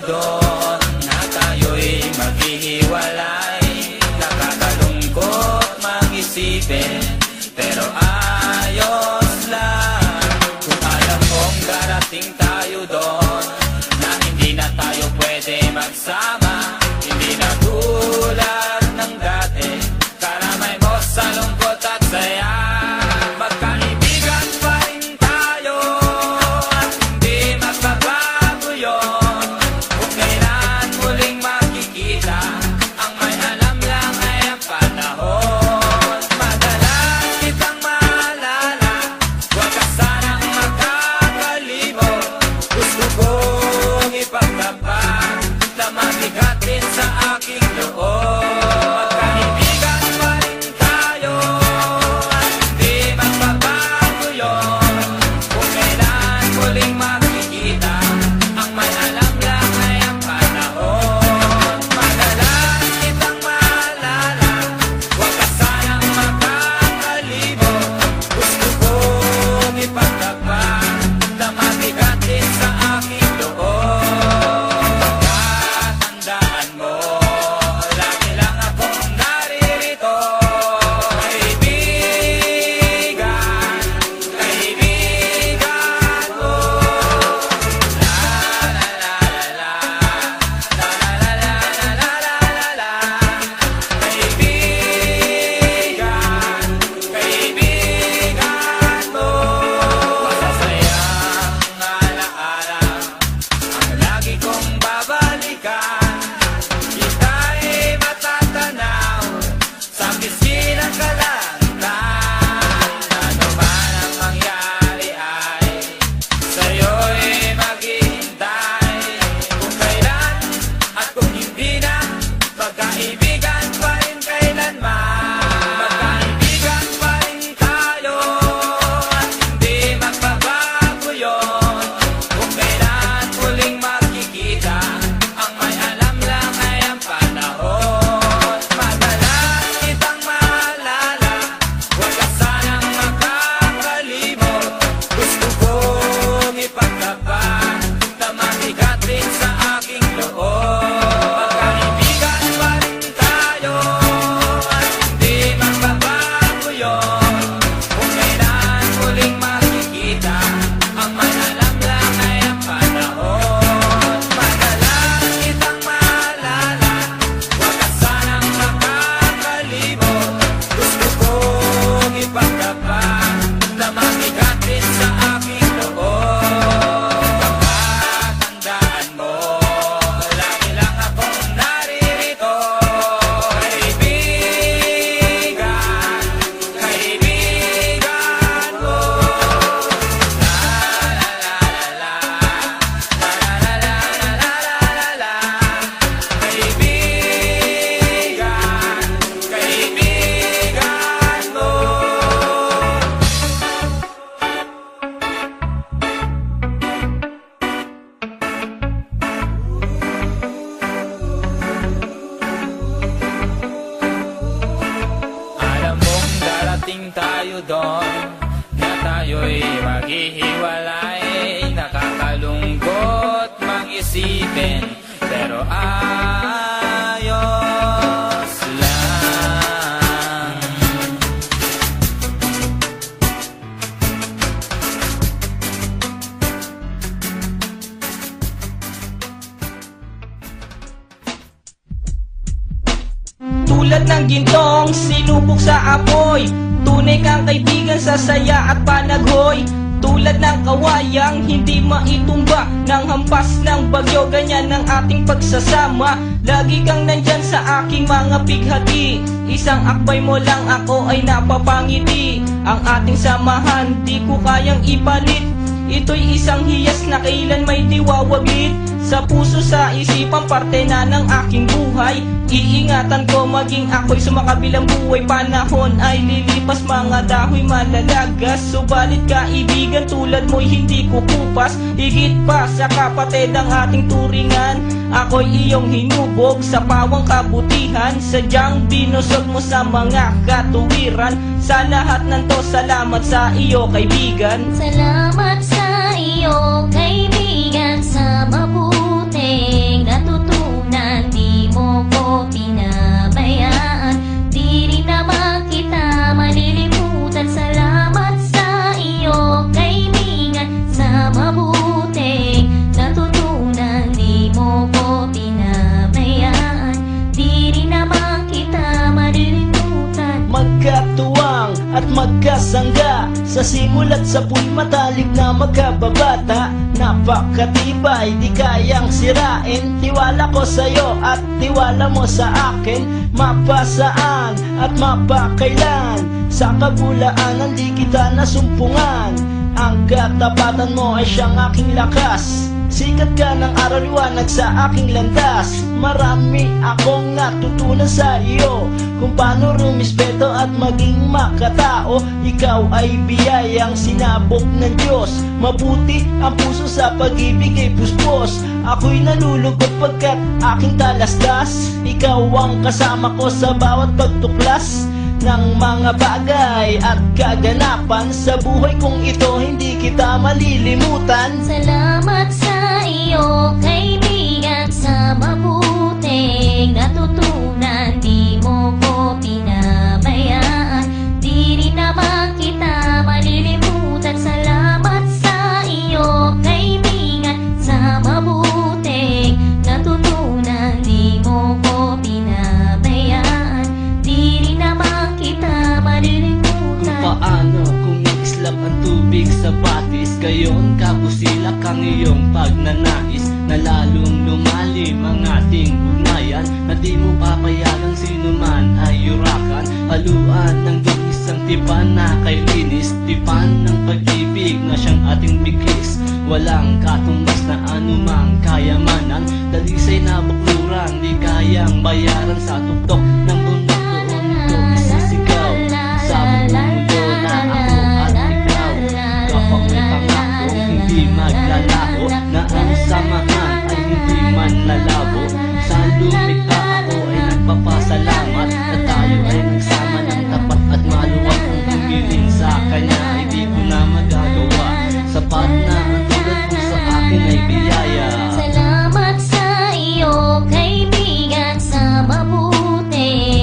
doon na tayo'y maghihiwalay. Nakakalungkot mag-isipin, pero ayos lang. Kung alam kong darating tayo doon na hindi na tayo pwede magsama, hindi na tulad ng dati, karamay mo sa lungkot at saya. Magkaibigan pa rin tayo at hindi magbabago yun. Kung kailan muling makikita, ang may alam lang ay ang panahon. Madalas kitang maalala, huwag ka sanang makakalimot. Gusto kong ipagtapat na mabigat din sa aking loob. Magkaibigan pa rin tayo at hindi magbabago yun. Kung kailan muling makikita, ang may alam lang ay ang panahon. Madalas kitang maalala, huwag ka sanang makakalimot. Gusto kong ipagtapat na mabigat din sa aking loob. Tandaan mo, lagi lang akong naririto. Kaibigan, kaibigan mo. La la la la la, la la la la la la la. Kaibigan, kaibigan mo. Masasayang alaala ang lagi kong babalikan. Kita'y matatanaw sa pisngi ng kalangitan. Ano man ang mangyari ay sa'yo'y maghihintay. Kung kailan at kung hindi na, magkaibigan pa rin kailanman. Magkaibigan pa rin tayo at hindi magbabago yun. Kung kailan muling makikita, ang may alam lang ay ang panahon. Madalas kitang maalala, huwag ka sanang makakalimot. Gusto kong ipagtapat na mabigat din sa aking loob. Magkaibigan pa rin tayo at hindi magbabago yun. Kung kailan muling makikita, ang may alam lang ay ang panahon. Madalas kitang maalala, huwag ka sanang makakalimot. Gusto kong ipagtapat na mabigat din sa aking loob. Tandaan mo, lagi lang akong naririto. Kaibigan, kaibigan mo. La la la la la, la la la la la la. Kaibigan, kaibigan mo. Alam mong darating tayo doon na tayo'y maghihiwalay. Nakakalungkot mag-isipin, pero ayos lang. Tulad ng gintong sinubok sa apoy, tunay kang kaibigan sa saya at panaghoy. Tulad ng kawayang hindi maitumba ng hampas ng bagyo, ganyan ang ating pagsasama. Lagi kang nandyan sa aking mga bighati, isang akbay mo lang ako ay napapangiti. Ang ating samahan di ko kayang ipalit, ito'y isang hiyas na kailan may diwawaglit. Sa puso, sa isipan, parte na ng aking buhay. Iingatan ko maging ako'y sumakabilang buhay. Panahon ay lilipas, mga dahoy malalagas. Subalit kaibigan tulad mo'y hindi kukupas. Higit pa sa kapatid ang ating turingan. Ako'y iyong hinubog sa pawang kabutihan. Sadyang binusog mo sa mga katuwiran. Sa lahat ng to, salamat sa iyo kaibigan. Salamat sa iyo, kaibigan, sa mabuting mabuting natutunan, di mo ko pinabayaan, di rin naman kita malilimutan. Magkatuwang at magkasangga, sa simula't sa puy matalik na magkababata. Napakatibay, di kayang sirain, tiwala ko sa'yo at tiwala mo sa akin. Mapasaan at mapakailan, sa kabulaanan di kita nasumpungan. Ang katapatan mo ay siyang aking lakas, sikat ka ng araw liwanag sa aking landas. Marami akong natutunan sa iyo, kung paano rumispeto at maging makatao. Ikaw ay biyayang sinabok ng Diyos, mabuti ang puso sa pag-ibig ay puspos. Ako'y nalulugod pagkat aking talastas, ikaw ang kasama ko sa bawat pagtuklas ng mga bagay at kaganapan. Sa buhay kong ito hindi kita malilimutan. Salamat sa iyo, kaibigan, sa mabuting natutunan, di mo ko pinabayaan, di rin naman kita malilimutan. Salamat sa iyo, kaibigan, sa mabuting natutunan, di mo ko pinabayaan, di rin naman kita malilimutan. Paano kung islap ang tubig sa batis, gayon kabusilak ang iyong pagnanais, na lalong lumalim ang ating ugnayan, na di mo papayagang sino man ay yurakan. Haluan ng dugis ang tipan na kay linis, tipan ng pag-ibig na siyang ating bigis. Walang katumbas na anumang kayamanan, dalisay na bukluran, di kayang bayaran. Sa tuktok ng bundok doon ko isisigaw, sa mundo na ako at ikaw. Kapag may pangako hindi maglalaho, na ang samahan ay hindi man lalabo. Sa lumikha ako ay nagpapasalamat, na tayo ay nagsama ng tapat at maluwag. Ang humiling sa kanya ay di ko na magagawa, sapat na ang tulad mo sa akin ay biyaya. Salamat sa iyo, kaibigan, sa mabuting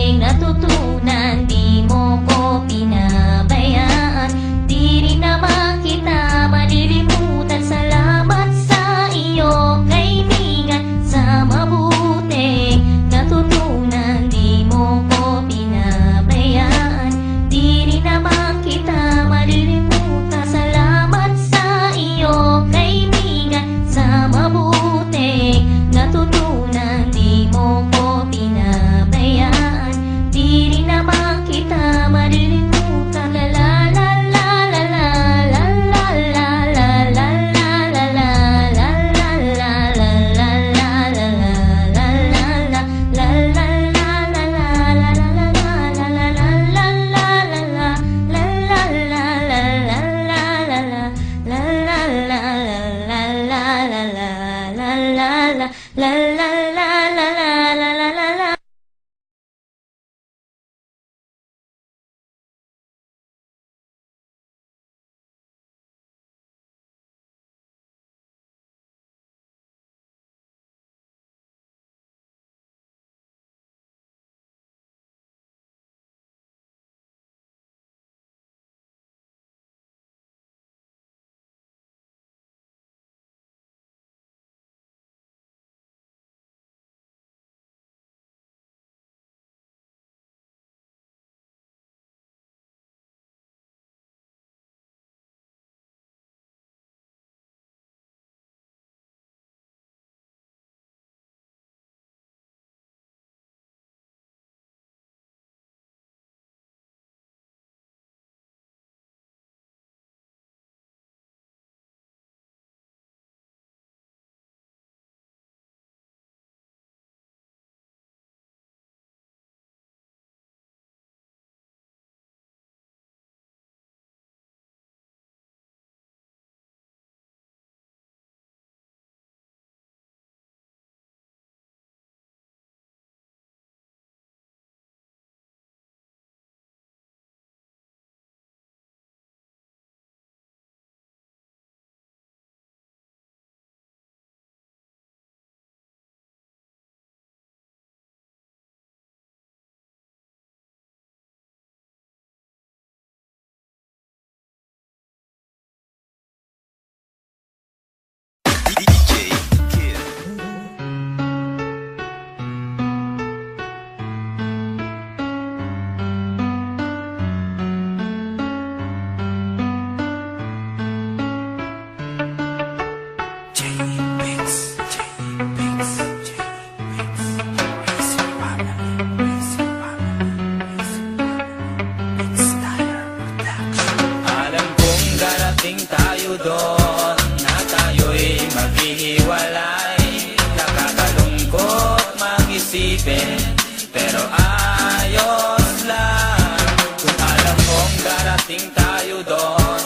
pero ayos lang. Kung alam mong darating tayo doon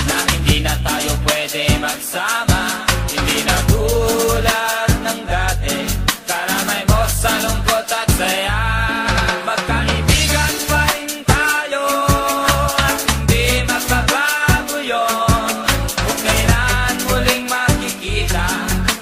na hindi na tayo pwede magsama, hindi na tulad ng dati, karamay mo sa lungkot at saya. Magkaibigan pa rin tayo at hindi magbabago yun. Kung kailan muling makikita,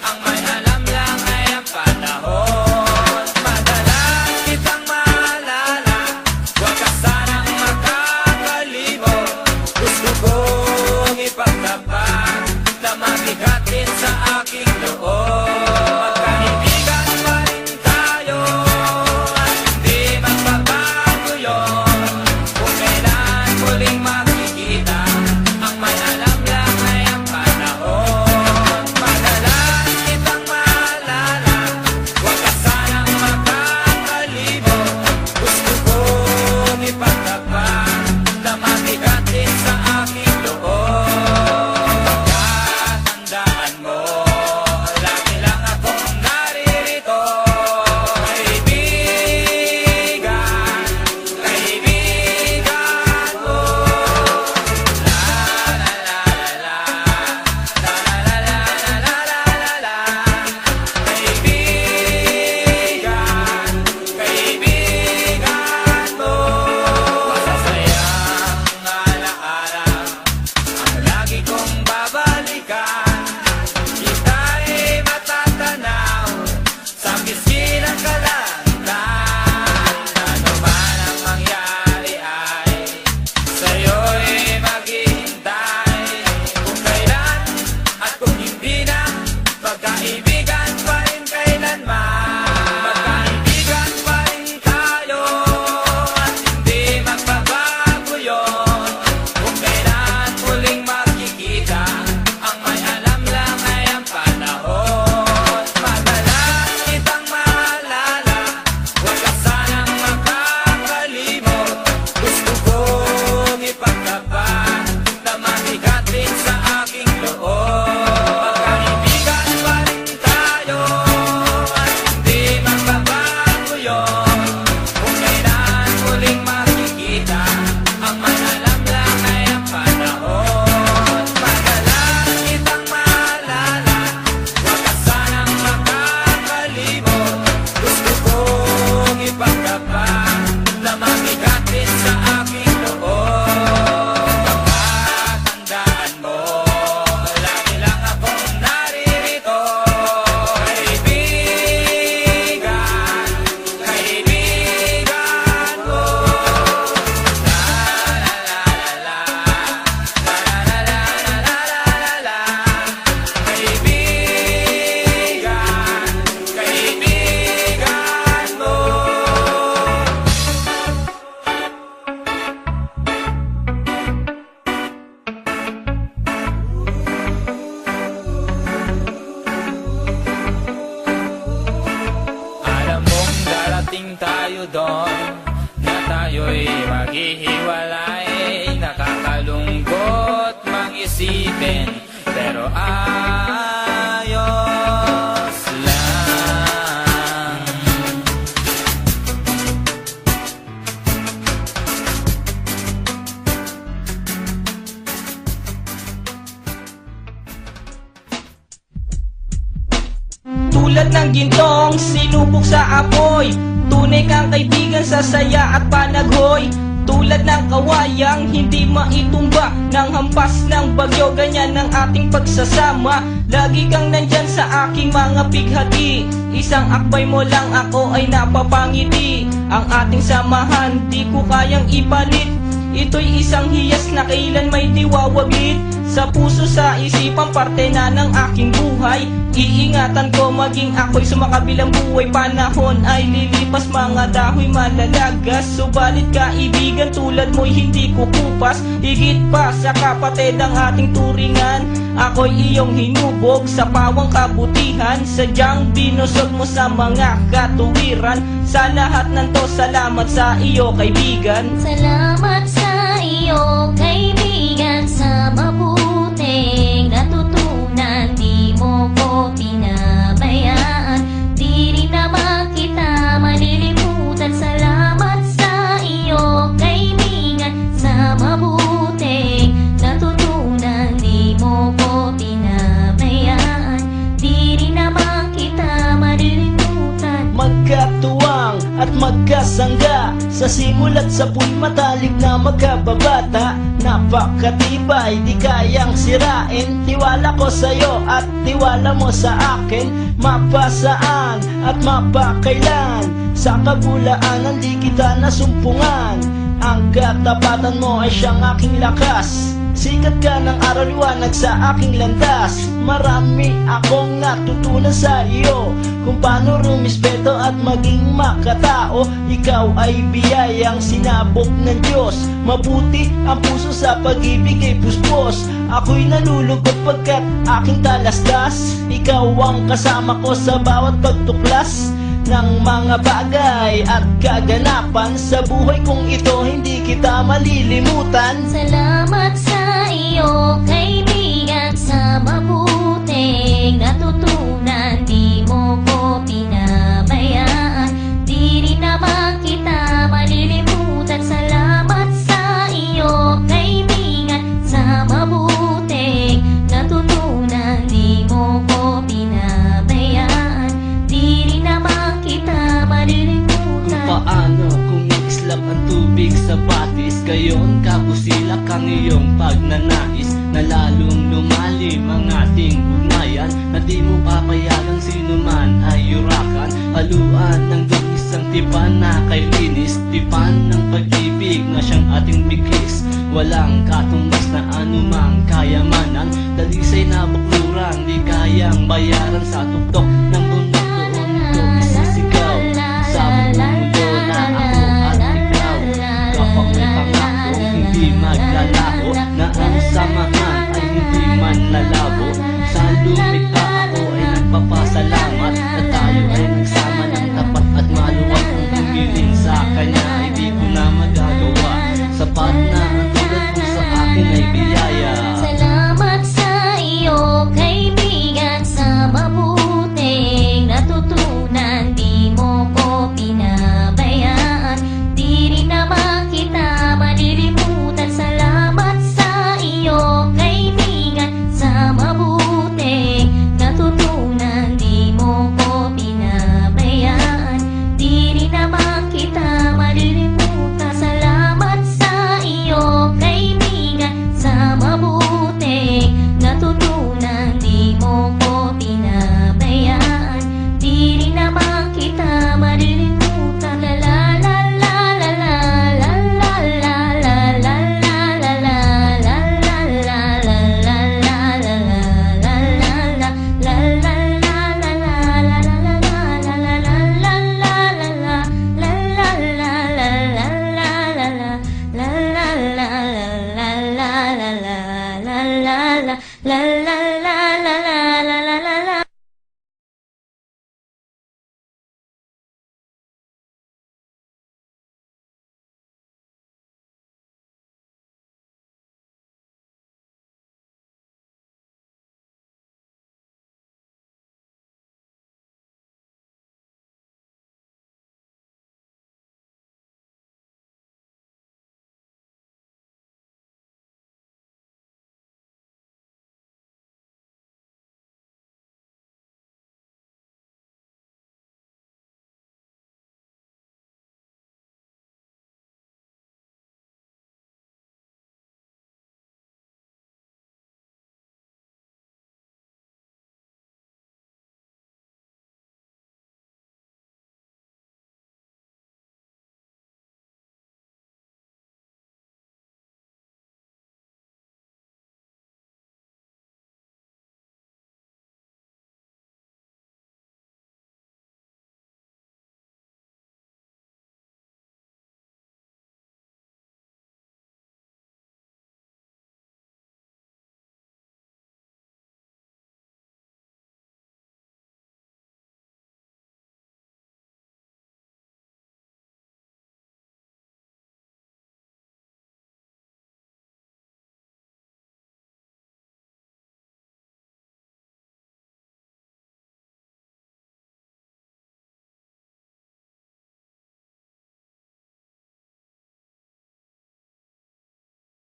ang may alam lang ay ang panahon. Madalas kitang maalala, huwag ka sanang makakalimot. Gusto kong ipagtapat na mabigatin sa aking loob. Magkaibigan pa rin tayo at hindi magbabago yun. Kung kailan muling makikita, ang may alam lang ay ang panahon. Madalas kitang maalala, huwag ka sanang makakalimot. Gusto kong ipagtapat na mabigatin sa aking loob. Pagkatandaan mo, lagi lang akong naririto. Kaibigan, kaibigan mo. La la la la la, la la la la la la la. Kaibigan, kaibigan mo. Masasayang alaala ang lagi kong babalikan. Kita'y matatanaw sa pisngi ng kalangitan. Ano man ang mangyari ay sa'yo'y maghihintay. Kung kailan at kung hindi na, magkaibigan pa rin kailanman. Magkaibigan pa rin tayo at hindi magbabago yun. Kung kailan muling makikita, ang may alam lang ay ang panahon. Madalas kitang maalala, huwag ka sanang makakalimot. Gusto kong ipagtapat na mabigatin sa aking loob. Magkaibigan pa rin tayo at hindi magbabago yun. Kung kailan muling makikita, ang may alam lang ay ang panahon. Madalas kitang maalala, huwag ka sanang makakalimot. Gusto kong ipagtapat na mabigatin sa aking loob. Pagkatandaan mo, lagi lang akong naririto. Kaibigan, kaibigan mo. La la la la la, la la la la la la. Kaibigan, kaibigan mo. Alam mong darating tayo doon na tayo'y maghihiwalay. Nakakalungkot mang isipin, pero ayos lang. Tulad ng gintong sinubok sa apoy, tunay kang kaibigan sa saya at panaghoy. Tulad ng kawayang hindi maitumba ng hampas ng bagyo, ganyan ang ating pagsasama. Lagi kang nandyan sa aking mga bighati, isang akbay mo lang ako ay napapangiti. Ang ating samahan di ko kayang ipalit, ito'y isang hiyas na kailan may diwawaglit. Sa puso, sa isipan, parte na ng aking buhay. Iingatan ko maging ako'y sumakabilang buhay. Panahon ay lilipas, mga dahoy malalagas. Subalit kaibigan tulad mo'y hindi kukupas. Higit pa sa kapatid ang ating turingan. Ako'y iyong hinubog sa pawang kabutihan. Sadyang binusog mo sa mga katuwiran. Sa lahat ng to, salamat sa iyo kaibigan. Salamat sa iyo, kaibigan, sa mabuting natutunan. Di mo ko pinabayaan, di rin naman kita malilimutan. Sa at magkasangga. Sa simulat sa pool matalik na magkababata, napakatibay, di kayang sirain. Tiwala ko sa'yo at tiwala mo sa akin, mapasaan at mapakailan. Sa kabulaanan di kita nasumpungan, ang katapatan mo ay siyang aking lakas. Sikat ka ng araw liwanag sa aking landas. Marami akong natutunan sa iyo, kung paano rumispeto at maging makatao. Ikaw ay biyayang sinabog ng Diyos. Mabuti ang puso sa pag-ibig ay puspos. Ako'y nalulugod pagkat aking talastas. Ikaw ang kasama ko sa bawat pagtuklas ng mga bagay at kaganapan. Sa buhay kong ito hindi kita malilimutan. Salamat sa iyo, kaibigan, sa mabuting natutunan. Di mo ko pinabayaan, di rin naman kita malilimutan. Salamat sa iyo, kaibigan, sa mabuting natutunan. Di mo ko pinabayaan, di rin naman kita malilimutan. Paano kung islap ang tubig sa batis, gayon kabusilak ang iyong pagnanais, na lalong lumalim ang ating ugnayan, na di mo papayagang sino man ay yurakan. Haluan ng isang tipan na kay linis, tipan ng pag-ibig na siyang ating bigis. Walang katumbas na anumang kayamanan, dalisay na bakluran, di kayang bayaran sa tuktok na